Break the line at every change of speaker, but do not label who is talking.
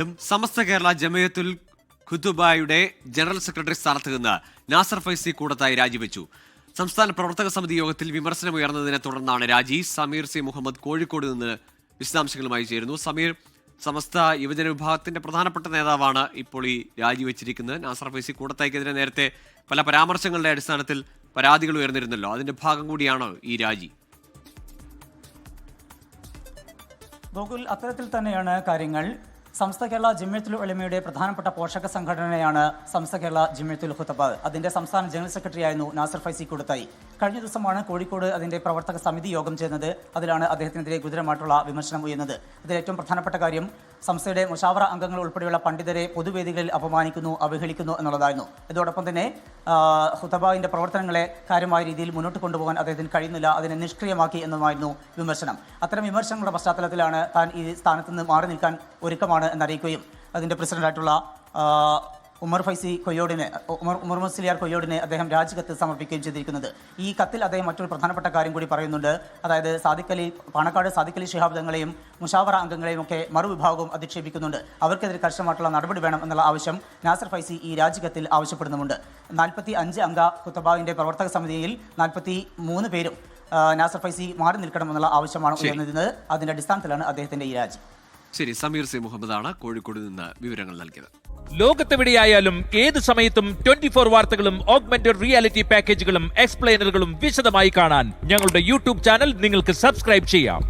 Samastha Kerala ജമയത്തുൽ ഖുതുബയുടെ general secretary സ്ഥാനത്ത് നിന്ന് നാസർ ഫൈസി കൂടത്തായി രാജിവെച്ചു. സംസ്ഥാന പ്രവർത്തക സമിതി യോഗത്തിൽ വിമർശനമുയർന്നതിനെ തുടർന്നാണ് രാജി. സമീർ സി മുഹമ്മദ് കോഴിക്കോട് നിന്ന് വിശദാംശങ്ങളുമായി ചേരുന്നു. സമീർ, സമസ്ത യുവജന വിഭാഗത്തിന്റെ പ്രധാനപ്പെട്ട നേതാവാണ് ഇപ്പോൾ ഈ രാജിവെച്ചിരിക്കുന്നത്. നാസർ ഫൈസി കൂടത്തായിക്കെതിരെ നേരത്തെ പല പരാമർശങ്ങളുടെ അടിസ്ഥാനത്തിൽ പരാതികൾ ഉയർന്നിരുന്നല്ലോ, അതിന്റെ ഭാഗം കൂടിയാണോ ഈ രാജി?
ഗോകുൽ, അത്തരത്തിൽ തന്നെയാണ് കാര്യങ്ങൾ. സമസ്ത കേരള ജമിയത്തുൽ ഉലമയുടെ പ്രധാനപ്പെട്ട പോഷക സംഘടനയാണ് സമസ്ത കേരള ജമിയത്തുൽ ഖുതബ. അതിന്റെ സംസ്ഥാന ജനറൽ സെക്രട്ടറി ആയിരുന്നു നാസർ ഫൈസി കൂടത്തായി. കഴിഞ്ഞ ദിവസമാണ് കോഴിക്കോട് അതിന്റെ പ്രവർത്തക സമിതി യോഗം ചേർന്നത്. അതിലാണ് അദ്ദേഹത്തിനെതിരെ ഗുരുതരമായിട്ടുള്ള വിമർശനം ഉയർന്നത്. അതിൽ ഏറ്റവും പ്രധാനപ്പെട്ട കാര്യം സംസ്ഥയുടെ മുഷാവറ അംഗങ്ങൾ ഉൾപ്പെടെയുള്ള പണ്ഡിതരെ പൊതുവേദികളിൽ അപമാനിക്കുന്നു, അവഹേളിക്കുന്നു എന്നുള്ളതായിരുന്നു. ഇതോടൊപ്പം തന്നെ ഖുതബയുടെ പ്രവർത്തനങ്ങളെ കാര്യമായ രീതിയിൽ മുന്നോട്ട് കൊണ്ടുപോകാൻ അദ്ദേഹത്തിന് കഴിയുന്നില്ല, അതിനെ നിഷ്ക്രിയമാക്കി എന്നതുമായിരുന്നു വിമർശനം. അത്തരം വിമർശനങ്ങളുടെ പശ്ചാത്തലത്തിലാണ് താൻ ഈ സ്ഥാനത്ത് നിന്ന് മാറി നിൽക്കാൻ ഒരുക്കമാണ് എന്നറിയിക്കുകയും അതിൻ്റെ പ്രസിഡന്റായിട്ടുള്ള ഉമർ മുസ്ലിയാർ കൊയ്യോടിനെ അദ്ദേഹം രാജിക്കത്ത് സമർപ്പിക്കുകയും ചെയ്തിരിക്കുന്നത്. ഈ കത്തിൽ അദ്ദേഹം മറ്റൊരു പ്രധാനപ്പെട്ട കാര്യം കൂടി പറയുന്നുണ്ട്. അതായത് പാണക്കാട് സാദിഖ് അലി ശിഹാബ് തങ്ങളെയും മുഷാവറ അംഗങ്ങളെയും ഒക്കെ മറുവിഭാഗവും അധിക്ഷേപിക്കുന്നുണ്ട്. അവർക്കെതിരെ കർശനമായിട്ടുള്ള നടപടി വേണം എന്നുള്ള ആവശ്യം നാസർ ഫൈസി ഈ രാജിക്കത്തിൽ ആവശ്യപ്പെടുന്നുമുണ്ട്. 45 അംഗ ഖുതബയുടെ പ്രവർത്തക സമിതിയിൽ 43 പേരും നാസർ ഫൈസി മാറി നിൽക്കണമെന്നുള്ള ആവശ്യമാണ് ഉയർന്നിരുന്നത്. അതിന്റെ അടിസ്ഥാനത്തിലാണ് അദ്ദേഹത്തിന്റെ ഈ രാജി.
ശരി, സമീർ സി മുഹമ്മദാണ് കോഴിക്കോട് നിന്ന് വിവരങ്ങൾ നൽകിയത്.
ലോകത്തെവിടെയായാലും ഏത് സമയത്തും 24 വാർത്തകളും ഓഗ്മെന്റഡ് റിയാലിറ്റി പാക്കേജുകളും എക്സ്പ്ലെയിനറുകളും വിശദമായി കാണാൻ ഞങ്ങളുടെ യൂട്യൂബ് ചാനൽ നിങ്ങൾക്ക് സബ്സ്ക്രൈബ് ചെയ്യാം.